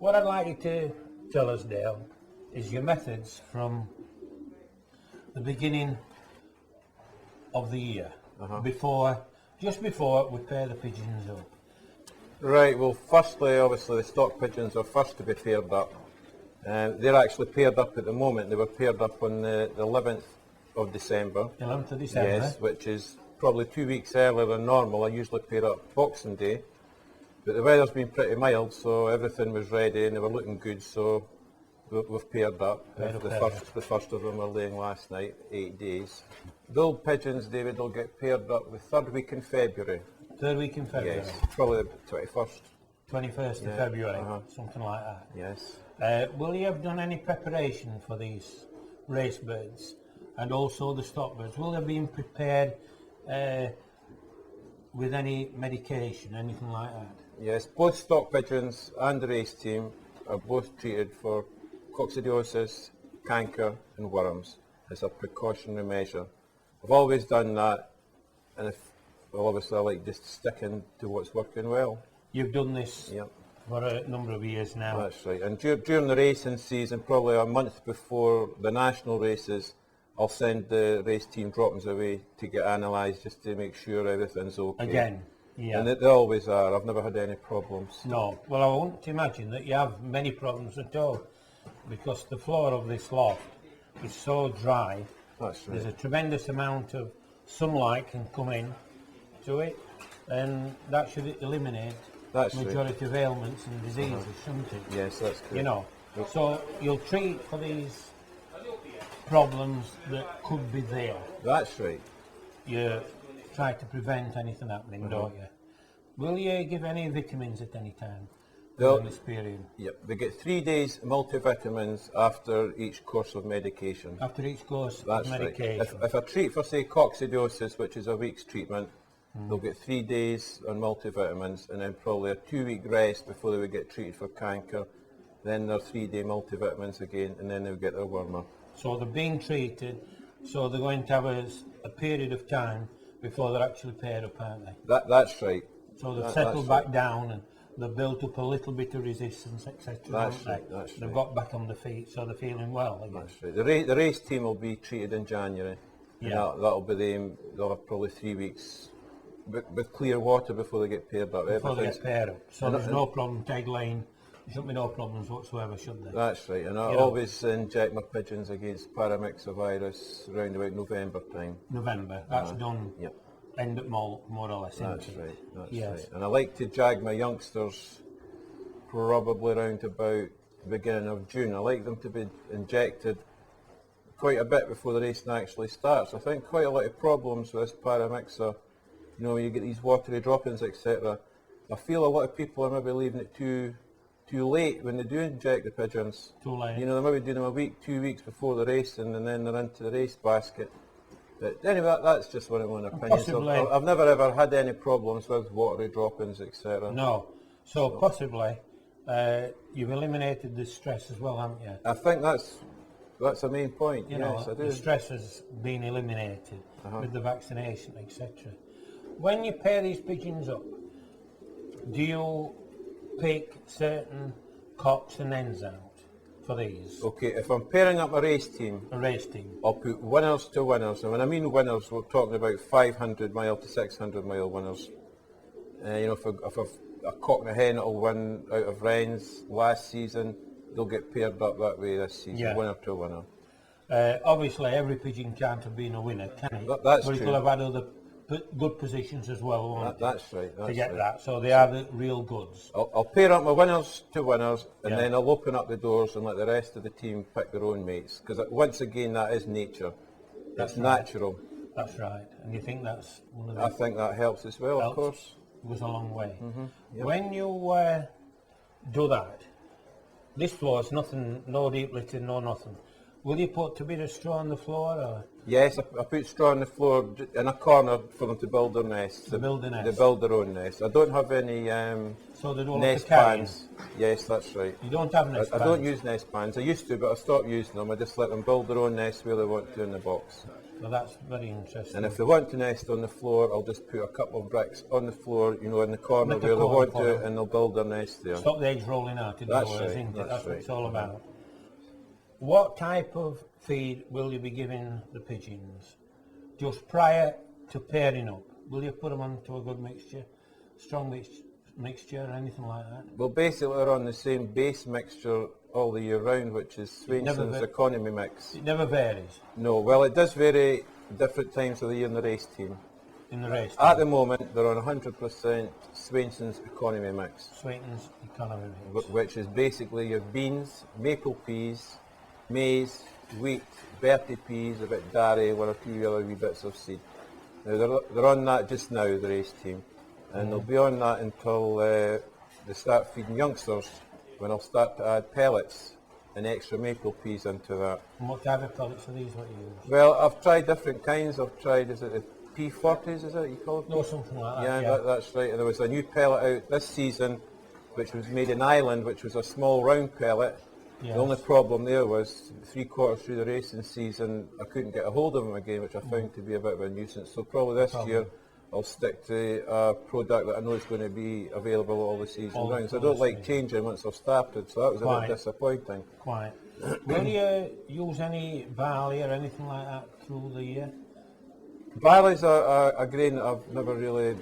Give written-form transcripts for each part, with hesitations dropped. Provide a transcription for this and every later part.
What I'd like you to tell us, Dale, is your methods from the beginning of the year, just before we pair the pigeons up. Right, well firstly, obviously the stock pigeons are first to be paired up. They're actually paired up at the moment. They were paired up on the 11th of December. 11th of December? Yes, which is probably 2 weeks earlier than normal. I usually pair up Boxing Day. But the weather's been pretty mild, so everything was ready and they were looking good, so we've paired up. The first of them were laying last night, 8 days. The old pigeons, David, will get paired up the third week in February. Third week in February? Yes, probably the 21st. 21st of February, something like that. Yes. Will you have done any preparation for these race birds and also the stock birds? Will they have been prepared with any medication, anything like that? Yes, both stock pigeons and the race team are both treated for coccidiosis, canker and worms as a precautionary measure. I've always done that, and obviously I like just sticking to what's working well. You've done this for a number of years now. That's right, and during the racing season, probably a month before the national races, I'll send the race team droppings away to get analysed just to make sure everything's okay. Again? Yeah. And they always are. I've never had any problems. No. Well, I won't imagine that you have many problems at all, because the floor of this loft is so dry. That's right. There's a tremendous amount of sunlight can come in to it, and that should eliminate the majority of ailments and diseases, shouldn't it? Yes, that's correct. You know, so you'll treat for these problems that could be there. That's right. You try to prevent anything happening, don't you? Will you give any vitamins at any time during this period? Yep, they get 3 days multivitamins after each course of medication. After each course of medication? Right. If I treat for, say, coccidiosis, which is a week's treatment, they'll get 3 days on multivitamins and then probably a 2-week rest before they would get treated for canker. Then their 3-day multivitamins again, and then they'll get their wormer. So they're being treated, so they're going to have a period of time before they're actually paired up, aren't they? That's right. So they've settled back down and they've built up a little bit of resistance, etc. That's right. They've got back on their feet, so they're feeling well again. That's right. The race team will be treated in January. Yeah. That'll be the aim. They'll have probably 3 weeks with clear water before they get paired up. Before they get paired up. So there's no problem, Teg Lane. There shouldn't be no problems whatsoever, should there? That's right, and I always inject my pigeons against paramyxovirus around about November time. November, that's done. Yep. End up more or less. That's right. That's right. And I like to jag my youngsters probably around about the beginning of June. I like them to be injected quite a bit before the racing actually starts. I think quite a lot of problems with this paramyxa, you know, when you get these watery drop-ins, etc. I feel a lot of people are maybe leaving it too late when they do inject the pigeons. Too late. You know, they maybe doing them a week, 2 weeks before the racing, and then they're into the race basket. But anyway, that's just one of my opinions. I've never ever had any problems with watery drop-ins, etc. No. So possibly you've eliminated the stress as well, haven't you? I think that's a main point. You yes, know, I do. the stress has been eliminated with the vaccination, etc. When you pair these pigeons up, do you pick certain cocks and hens out for these? Okay, if I'm pairing up a race team, I'll put winners to winners. And when I mean winners, we're talking about 500 mile to 600 mile winners. You know, if a cock and a hen will win out of wrens last season, they'll get paired up that way this season, winner to winner. Obviously, every pigeon can't have been a winner, can it? That's but true. It'll have had other good positions as well, won't it? That's right. To get that, so they are the real goods. I'll pair up my winners to winners, and then I'll open up the doors and let the rest of the team pick their own mates. Because once again, that is nature. That's natural. That's right. And you think that's one of the... I think that helps as well, of course. Goes a long way. When you do that, this floor is nothing, no deep litter, no nothing. Will you put a bit of straw on the floor? Or? Yes, I put straw on the floor in a corner for them to build their nests. To build the nest? They build their own nest. I don't have any so they don't nest pans. Yes, that's right. You don't have nest pans? I don't use nest pans. I used to, but I stopped using them. I just let them build their own nest where they want to in the box. So that's very interesting. And if they want to nest on the floor, I'll just put a couple of bricks on the floor, you know, in the corner Make a where they corner want for to, them. and they'll build their nest there. Stop the eggs rolling out That's indoors, right, isn't it? That's what right. it's all about. What type of feed will you be giving the pigeons? Just prior to pairing up, will you put them onto a good mixture, strong mixture or anything like that? Well, basically they're on the same base mixture all the year round, which is Swainson's economy mix. It never varies No, well, it does vary different times of the year in the race team. in the race. At the moment, they're on 100% Swainson's economy mix, Sweetens economy mix. which is basically your beans, maple peas, maize, wheat, Bertie peas, a bit dairy, one or two other wee bits of seed. Now they're on that just now, the race team, and they'll be on that until they start feeding youngsters, when I'll start to add pellets and extra maple peas into that. And what type of pellets are these what you use? Well, I've tried different kinds. I've tried, is it the P40s, is it you call it? No, something like that. Yeah, that's right. And there was a new pellet out this season, which was made in Ireland, which was a small round pellet. Yes. The only problem there was 3/4 through the racing season, I couldn't get a hold of them again, which I found to be a bit of a nuisance. So probably this year, I'll stick to a product that I know is going to be available all the season round. So I don't like changing once I've started, so that was a bit disappointing. Quite. Will you use any barley or anything like that through the year? Barley's a grain that I've never really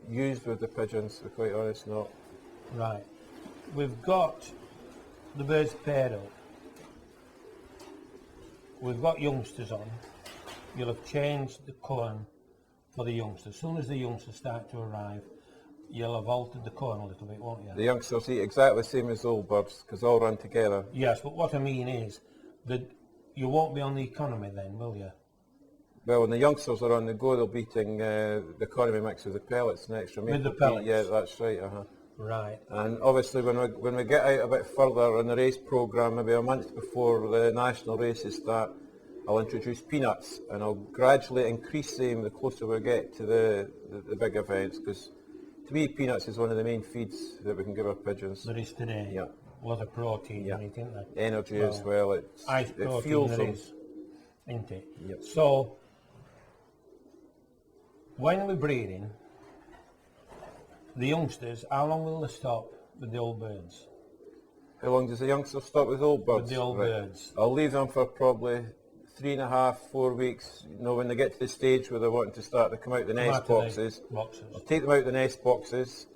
used with the pigeons, to be quite honest, not. Right. We've got the birds paired up. We've got youngsters on. You'll have changed the corn for the youngsters. As soon as the youngsters start to arrive, you'll have altered the corn a little bit, won't you? The youngsters eat exactly the same as old birds, because they all run together. Yes, but what I mean is that you won't be on the economy then, will you? Well, when the youngsters are on the go, they'll be eating the economy mix with the pellets and extra maple. With the pellets? Yeah, that's right, Right. And obviously when we get out a bit further in the race programme, maybe a month before the national races start, I'll introduce peanuts, and I'll gradually increase them the closer we get to the big events, because to me peanuts is one of the main feeds that we can give our pigeons. There is today. Yeah. A lot of protein in it, isn't there? Energy as well, it fuels there them. is, isn't it? Yep. So, when we're breeding, the youngsters, how long will they stop with the old birds? How long does the youngster stop with old birds? With the old birds? I'll leave them for probably 3.5, 4 weeks. You know, when they get to the stage where they're wanting to start to come out the nest boxes, I'll take them out the nest boxes,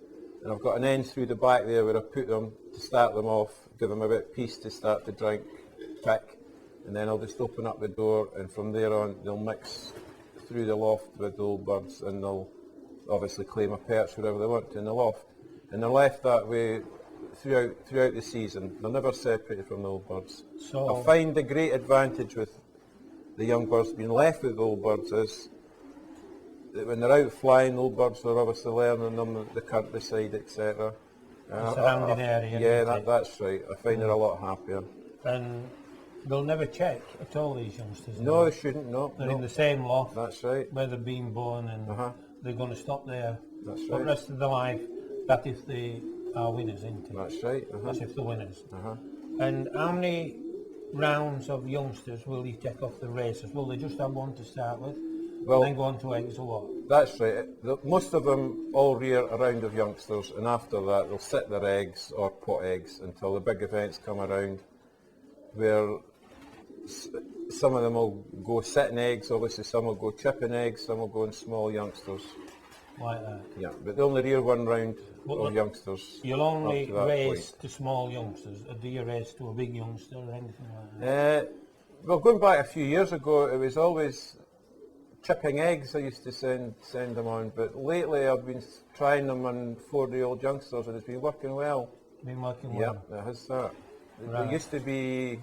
and I've got an end through the back there where I put them to start them off, give them a bit of peace to start to drink, pick, and then I'll just open up the door, and from there on they'll mix through the loft with the old birds, and they'll obviously claim a perch wherever they want in the loft. And they're left that way throughout the season. They're never separated from the old birds. So I find the great advantage with the young birds being left with the old birds is that when they're out flying, the old birds are obviously learning them, the countryside, etc. Surrounding area. Yeah, that's right. I find they're a lot happier. And they'll never check at all, these youngsters. No, they shouldn't, no. They're in the same loft. That's right. Where they're being born, and they're going to stop there That's for the right. rest of their life. That if they are winners, isn't it? That's right. That's if they're winners. And how many rounds of youngsters will you take off the races? Will they just have one to start with, Well, and then go on to eggs or what? That's right. Most of them all rear a round of youngsters, and after that they'll sit their eggs or pot eggs until the big events come around, where some of them will go sitting eggs, obviously some will go chipping eggs, some will go in small youngsters. Like that? Yeah, but they only rear one round of youngsters. You'll only up to that race point. to small youngsters, or do you race to a big youngster or anything like that? Well, going back a few years ago, it was always chipping eggs I used to send them on, but lately I've been trying them on 4-day-old youngsters, and it's been working well. Been working well? Yeah, it has that. Right. There used to be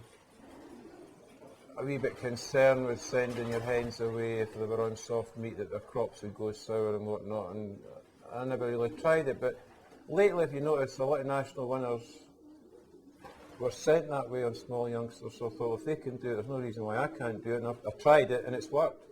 a wee bit concerned with sending your hens away if they were on soft meat, that their crops would go sour and whatnot, and I never really tried it, but lately, if you notice, a lot of national winners were sent that way on small youngsters, so I thought, if they can do it, there's no reason why I can't do it, and I've tried it and it's worked.